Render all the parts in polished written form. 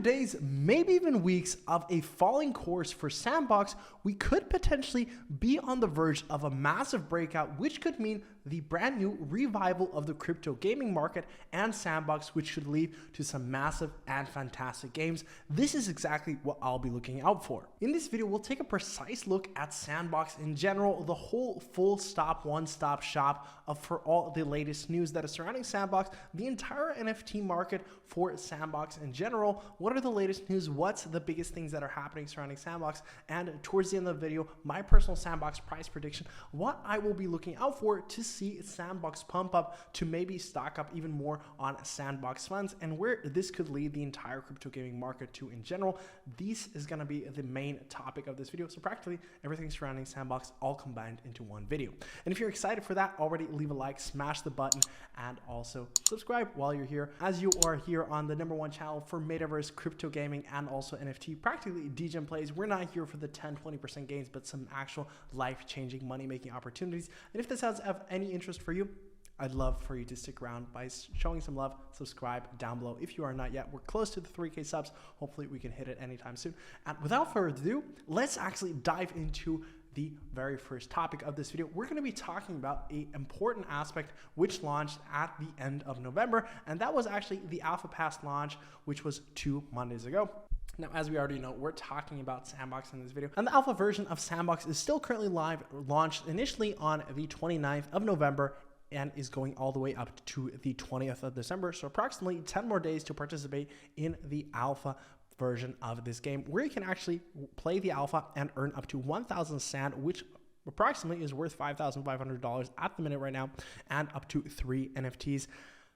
days, maybe even weeks of a falling course for Sandbox, we could potentially be on the verge of a massive breakout, which could mean the brand new revival of the crypto gaming market and Sandbox, which should lead to some massive and fantastic games. This is exactly what I'll be looking out for. In this video, we'll take a precise look at Sandbox in general, the whole full stop, one-stop shop for all the latest news that is surrounding Sandbox, the entire NFT market for Sandbox in general. What are the latest news? What's the biggest things that are happening surrounding Sandbox? And towards the end of the video, my personal Sandbox price prediction, what I will be looking out for to see Sandbox pump up to maybe stock up even more on Sandbox funds, and where this could lead the entire crypto gaming market to in general. This is going to be the main topic of this video. So practically everything surrounding Sandbox all combined into one video. And if you're excited for that, already leave a like, smash the button, and also subscribe while you're here, as you are here on the #1 channel for Metaverse, crypto gaming, and also NFT, practically DGen plays. We're not here for the 10-20% gains, but some actual life-changing money-making opportunities. And if this has of any interest for you, I'd love for you to stick around by showing some love. Subscribe down below if you are not yet. We're close to the 3K subs. Hopefully we can hit it anytime soon. And without further ado, let's actually dive into the very first topic of this video. We're going to be talking about an important aspect which launched at the end of November, and that was actually the Alpha Pass launch, which was 2 Mondays ago. Now, as we already know, we're talking about Sandbox in this video, and the alpha version of Sandbox is still currently live, launched initially on the 29th of November, and is going all the way up to the 20th of December. So approximately 10 more days to participate in the alpha version of this game, where you can actually play the alpha and earn up to 1,000 sand, which approximately is worth $5,500 at the minute right now, and up to 3 NFTs.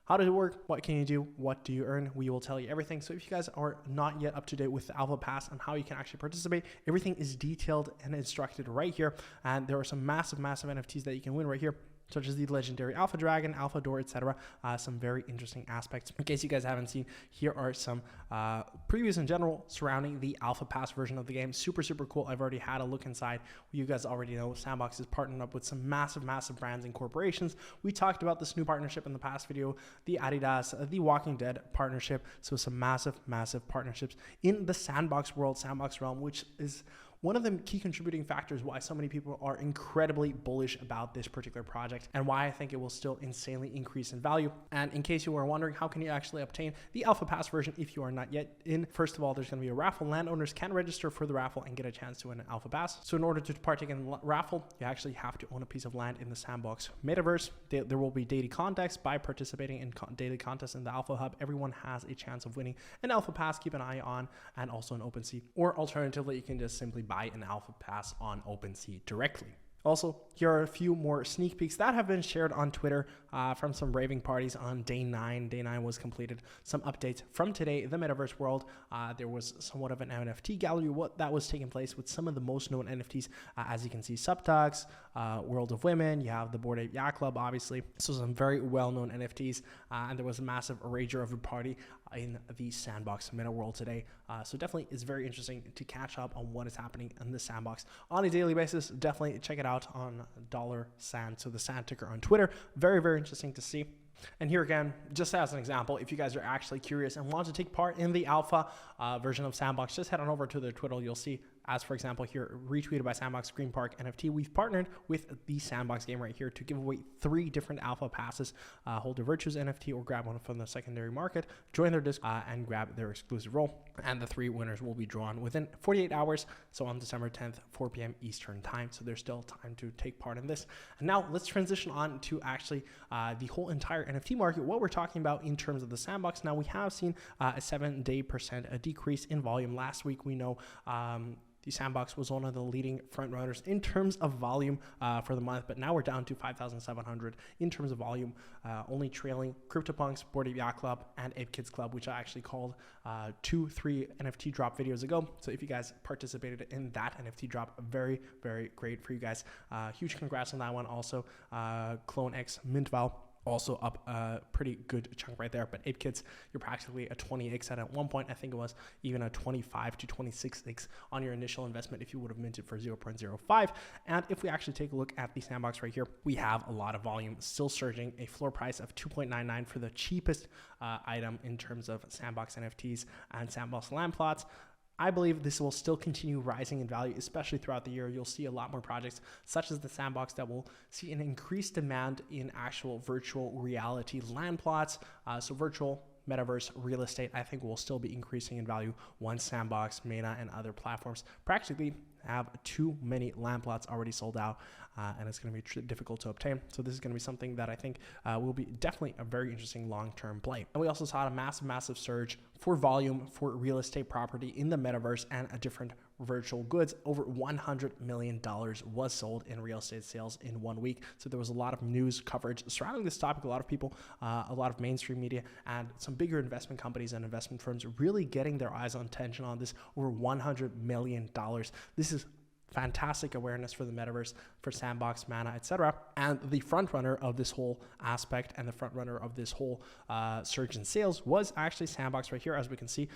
How does it work? What can you do? What do you earn? We will tell you everything. So if you guys are not yet up to date with the Alpha Pass and how you can actually participate, everything is detailed and instructed right here. And there are some massive NFTs that you can win right here, such as the legendary Alpha Dragon, Alpha Door, etc. Some very interesting aspects. In case you guys haven't seen, here are some previews in general surrounding the Alpha Pass version of the game. Super cool. I've already had a look inside. You guys already know Sandbox is partnering up with some massive brands and corporations. We talked about this new partnership in the past video, the Adidas, the Walking Dead partnership. So some massive partnerships in the Sandbox world, Sandbox realm, which is one of the key contributing factors why so many people are incredibly bullish about this particular project, and why I think it will still insanely increase in value. And in case you were wondering, how can you actually obtain the Alpha Pass version if you are not yet in? First of all, there's going to be a raffle. Landowners can register for the raffle and get a chance to win an Alpha Pass. So in order to partake in the raffle, you actually have to own a piece of land in the Sandbox Metaverse. There will be daily contests. By participating in daily contests in the Alpha Hub, everyone has a chance of winning an Alpha Pass. Keep an eye on, and also an OpenSea. Or alternatively, you can just simply buy an Alpha Pass on OpenSea directly. Also, here are a few more sneak peeks that have been shared on Twitter from some raving parties on day 9. Day 9 was completed. Some updates from today, the Metaverse world. There was somewhat of an NFT gallery, what that was taking place with some of the most known NFTs. As you can see, Subtux, World of Women, you have the Bored Ape Yacht Club, obviously. So some very well-known NFTs. And there was a massive rager of a party in the Sandbox meta world today. So definitely it's very interesting to catch up on what is happening in the Sandbox on a daily basis. Definitely check it out on $Sand, so the Sand ticker on Twitter. Very interesting to see. And here again, just as an example, if you guys are actually curious and want to take part in the alpha version of Sandbox, just head on over to their Twitter. You'll see, as for example here, retweeted by Sandbox Green Park NFT, we've partnered with the Sandbox game right here to give away 3 different alpha passes. Hold a Virtues NFT or grab one from the secondary market, join their Discord, and grab their exclusive role. And the 3 winners will be drawn within 48 hours, so on December 10th, 4 p.m. Eastern time. So there's still time to take part in this. And now let's transition on to actually the whole entire NFT market, what we're talking about in terms of the Sandbox. Now, we have seen a 7-day % decrease in volume. Last week, we know the Sandbox was one of the leading front runners in terms of volume for the month, but now we're down to 5,700 in terms of volume, only trailing CryptoPunks, Bored Ape Yacht Club, and Ape Kids Club, which I actually called 2-3 NFT drop videos ago. So if you guys participated in that NFT drop, very great for you guys. Huge congrats on that one. Also, Clone X, Mintval, also up a pretty good chunk right there. But 8 kits, you're practically a 20x, and at one point I think it was even a 25 to 26x on your initial investment if you would have minted for 0.05. And if we actually take a look at the Sandbox right here, we have a lot of volume still surging, a floor price of 2.99 for the cheapest item in terms of Sandbox NFTs and Sandbox land plots. I believe this will still continue rising in value, especially throughout the year. You'll see a lot more projects such as the Sandbox that will see an increased demand in actual virtual reality land plots. So virtual metaverse real estate, I think, will still be increasing in value once Sandbox, Meta, and other platforms practically have too many land plots already sold out, and it's going to be difficult to obtain. So this is going to be something that I think will be definitely a very interesting long-term play. And we also saw a massive surge for volume for real estate property in the metaverse and a different virtual goods. Over $100 million was sold in real estate sales in 1 week. So there was a lot of news coverage surrounding this topic. A lot of people, a lot of mainstream media, and some bigger investment companies and investment firms really getting their eyes on attention on this. Over $100 million. This is fantastic awareness for the metaverse, for Sandbox, Mana, etc. And the front runner of this whole aspect and the front runner of this whole surge in sales was actually Sandbox right here. As we can see,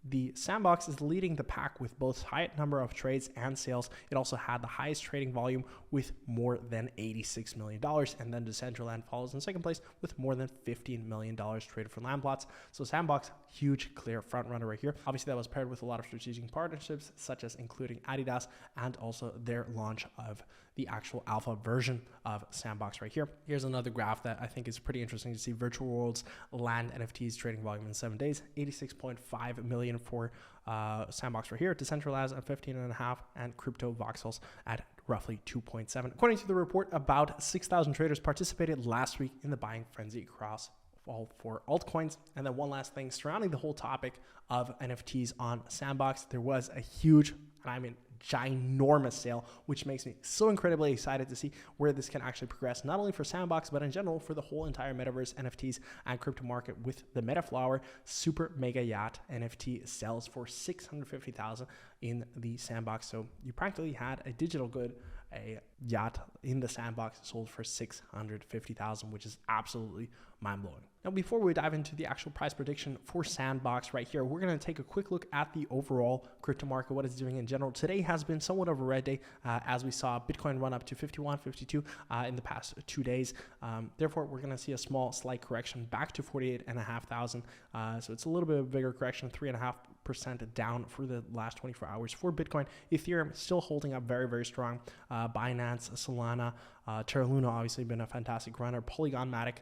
the Sandbox is leading the pack with both high number of trades and sales. It also had the highest trading volume with more than $86 million. And then Decentraland follows in second place with more than $15 million traded for land plots. So Sandbox, huge, clear front runner right here. Obviously, that was paired with a lot of strategic partnerships, such as including Adidas and also their launch of the actual alpha version of Sandbox right here. Here's another graph that I think is pretty interesting to see. Virtual worlds, land NFTs trading volume in 7 days, 86.5 million for Sandbox right here, Decentraland at 15.5, and crypto voxels at roughly 2.7. According to the report, about 6,000 traders participated last week in the buying frenzy across all 4 altcoins. And then one last thing surrounding the whole topic of NFTs on Sandbox, there was a huge, and I mean ginormous sale, which makes me so incredibly excited to see where this can actually progress, not only for Sandbox, but in general for the whole entire metaverse, NFTs, and crypto market. With the Metaflower super mega yacht NFT sells for $650,000 in the Sandbox. So you practically had a digital good, a yacht in the Sandbox, sold for $650,000, which is absolutely mind-blowing. Now, before we dive into the actual price prediction for Sandbox right here, we're going to take a quick look at the overall crypto market, what it's doing in general. Today has been somewhat of a red day, as we saw Bitcoin run up to 51, 52 in the past 2 days. Therefore, we're going to see a slight correction back to 48,500. So it's a little bit of a bigger correction, 3.5% down for the last 24 hours for Bitcoin. Ethereum still holding up very, very strong. Binance, Solana, Terra Luna obviously been a fantastic runner. Polygon, Matic,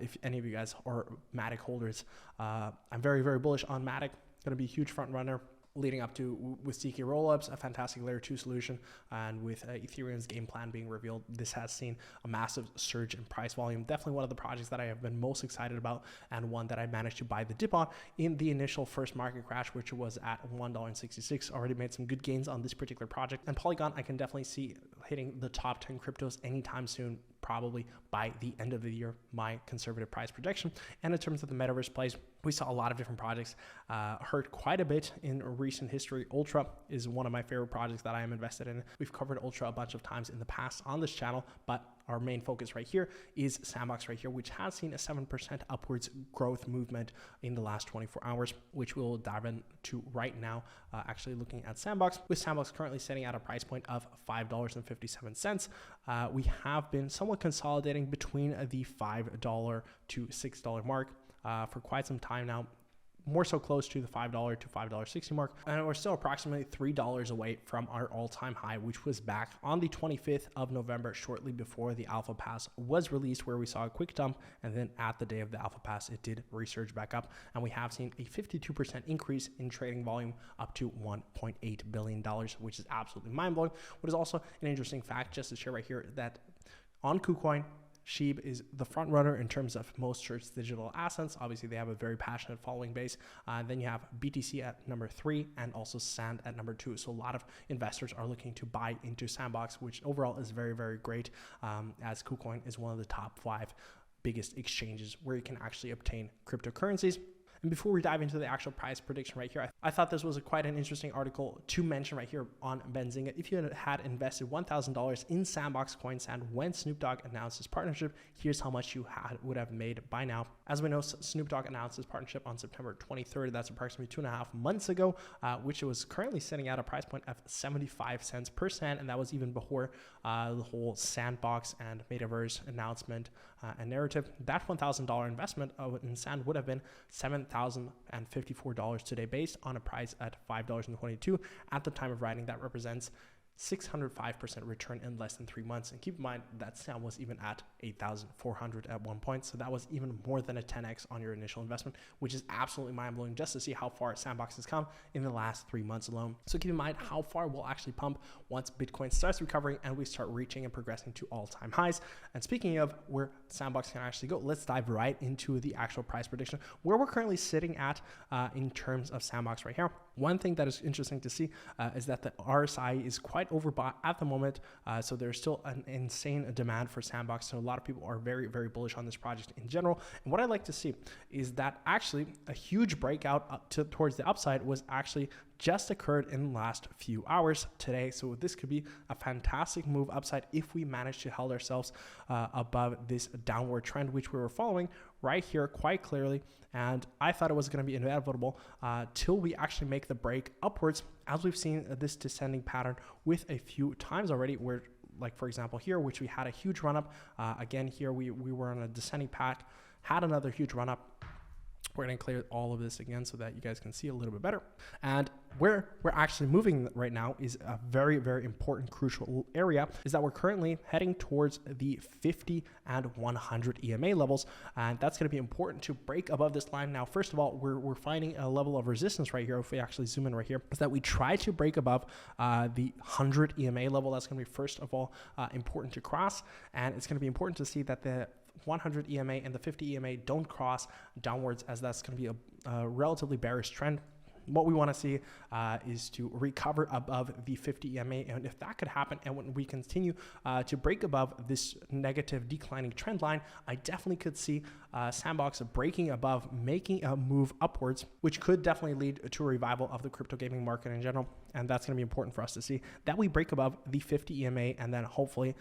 if any of you guys are Matic holders, I'm very, very bullish on Matic. Going to be a huge front runner leading up to with CK rollups, a fantastic layer 2 solution, and with Ethereum's game plan being revealed, this has seen a massive surge in price volume. Definitely one of the projects that I have been most excited about, and one that I managed to buy the dip on in the initial first market crash, which was at $1.66. Already made some good gains on this particular project. And Polygon, I can definitely see hitting the top 10 cryptos anytime soon, probably by the end of the year, my conservative price projection. And in terms of the metaverse plays, we saw a lot of different projects hurt quite a bit in recent history. Ultra is one of my favorite projects that I am invested in. We've covered Ultra a bunch of times in the past on this channel, but our main focus right here is Sandbox right here, which has seen a 7% upwards growth movement in the last 24 hours, which we'll dive into right now, actually looking at Sandbox, with Sandbox currently setting at a price point of $5.57. We have been somewhat consolidating between the $5 to $6 mark for quite some time now, more so close to the $5 to $5.60 mark. And we're still approximately $3 away from our all-time high, which was back on the 25th of November, shortly before the Alpha Pass was released, where we saw a quick dump. And then at the day of the Alpha Pass, it did resurge back up. And we have seen a 52% increase in trading volume up to $1.8 billion, which is absolutely mind-blowing. What is also an interesting fact, just to share right here, that on KuCoin, SHIB is the front runner in terms of most searched digital assets. Obviously, they have a very passionate following base. Then you have BTC at number 3 and also Sand at number 2. So a lot of investors are looking to buy into Sandbox, which overall is very, very great, as KuCoin is one of the top 5 biggest exchanges where you can actually obtain cryptocurrencies. And before we dive into the actual price prediction right here, I thought this was quite an interesting article to mention right here on Benzinga. If you had invested $1,000 in Sandbox coins and when Snoop Dogg announced his partnership, here's how much you would have made by now. As we know, Snoop Dogg announced his partnership on September 23rd. That's approximately 2.5 months ago, which it was currently sitting at a price point of 75 cents per sand. And that was even before the whole Sandbox and Metaverse announcement and narrative. That $1,000 investment in sand would have been $7,054 today, based on a price at $5.22 at the time of writing. That represents 605% return in less than 3 months. And keep in mind that sand was even at 8,400 at one point. So that was even more than a 10x on your initial investment, which is absolutely mind-blowing just to see how far Sandbox has come in the last 3 months alone. So keep in mind how far we'll actually pump once Bitcoin starts recovering and we start reaching and progressing to all-time highs. And speaking of where Sandbox can actually go, let's dive right into the actual price prediction, where we're currently sitting at in terms of Sandbox right here. One thing that is interesting to see is that the RSI is quite overbought at the moment. So there's still an insane demand for Sandbox. So a lot of people are very, very bullish on this project in general. And what I'd like to see is that actually a huge breakout towards the upside was actually just occurred in the last few hours today. So this could be a fantastic move upside if we manage to hold ourselves above this downward trend, which we were following right here quite clearly. And I thought it was going to be inevitable till we actually make the break upwards, as we've seen this descending pattern with a few times already, where, like for example here, which we had a huge run up. Again, here we were on a descending path, had another huge run up. We're going to clear all of this again so that you guys can see a little bit better. And where we're actually moving right now is a very, very important, crucial area, is that we're currently heading towards the 50 and 100 EMA levels. And that's going to be important to break above this line. Now, first of all, we're finding a level of resistance right here. If we actually zoom in right here, is that we try to break above the 100 EMA level. That's going to be, first of all, important to cross. And it's going to be important to see that the 100 EMA and the 50 EMA don't cross downwards, as that's going to be a relatively bearish trend. What we want to see is to recover above the 50 EMA. And if that could happen, and when we continue to break above this negative declining trend line, I definitely could see Sandbox breaking above, making a move upwards, which could definitely lead to a revival of the crypto gaming market in general. And that's going to be important for us to see that we break above the 50 EMA. And then hopefully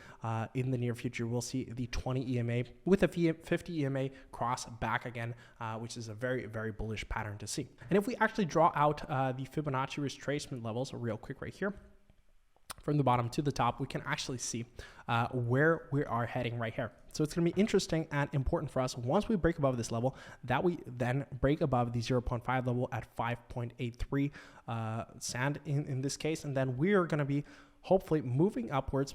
in the near future, we'll see the 20 EMA with a 50 EMA cross back again, which is a very, very bullish pattern to see. And if we actually draw out the Fibonacci retracement levels real quick right here, from the bottom to the top, we can actually see where we are heading right here. So it's going to be interesting and important for us once we break above this level, that we then break above the 0.5 level at 5.83 sand in this case. And then we are going to be hopefully moving upwards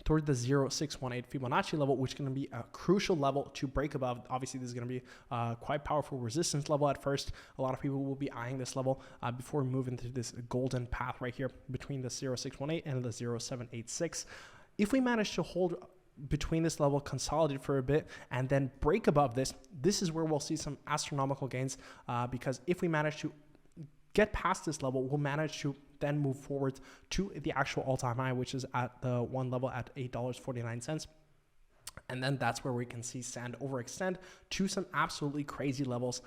toward the 0.618 Fibonacci level, which is going to be a crucial level to break above. Obviously, this is going to be quite powerful resistance level at first. A lot of people will be eyeing this level before we move into this golden path right here between the 0.618 and the 0.786. If we manage to hold between this level, consolidate for a bit, and then break above this, this is where we'll see some astronomical gains, because if we manage to get past this level, we'll manage to then move forward to the actual all-time high, which is at the one level at $8.49. And then that's where we can see sand overextend to some absolutely crazy levels,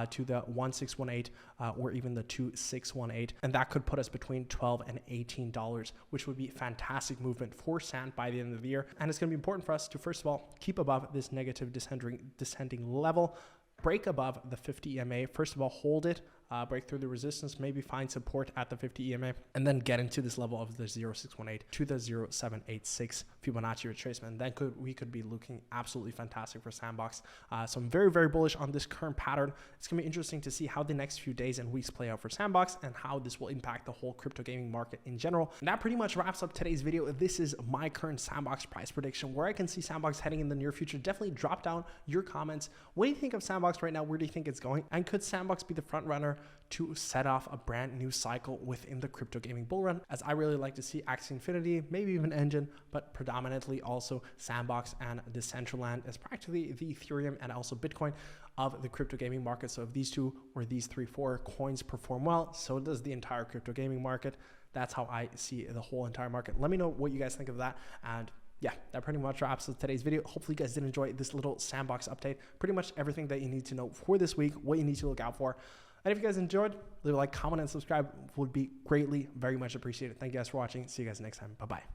to the 1.618 or even the 2.618. And that could put us between $12 and $18, which would be fantastic movement for sand by the end of the year. And it's going to be important for us to, first of all, keep above this negative descending level, break above the 50 EMA. First of all, hold it, break through the resistance, maybe find support at the 50 EMA, and then get into this level of the 0.618 to the 0.786 Fibonacci retracement. And then we could be looking absolutely fantastic for Sandbox. So I'm very, very bullish on this current pattern. It's going to be interesting to see how the next few days and weeks play out for Sandbox and how this will impact the whole crypto gaming market in general. And that pretty much wraps up today's video. This is my current Sandbox price prediction, where I can see Sandbox heading in the near future. Definitely drop down your comments. What do you think of Sandbox right now? Where do you think it's going? And could Sandbox be the front runner to set off a brand new cycle within the crypto gaming bull run? As I really like to see Axie Infinity, maybe even Engine, but predominantly also Sandbox and Decentraland as practically the Ethereum and also Bitcoin of the crypto gaming market. So if these two or these 3-4 coins perform well, so does the entire crypto gaming market. That's how I see the whole entire market. Let me know what you guys think of that, and yeah, that pretty much wraps up today's video. Hopefully you guys did enjoy this little Sandbox update. Pretty much everything that you need to know for this week, what you need to look out for. And if you guys enjoyed, leave a like, comment, and subscribe would be greatly, very much appreciated. Thank you guys for watching. See you guys next time. Bye-bye.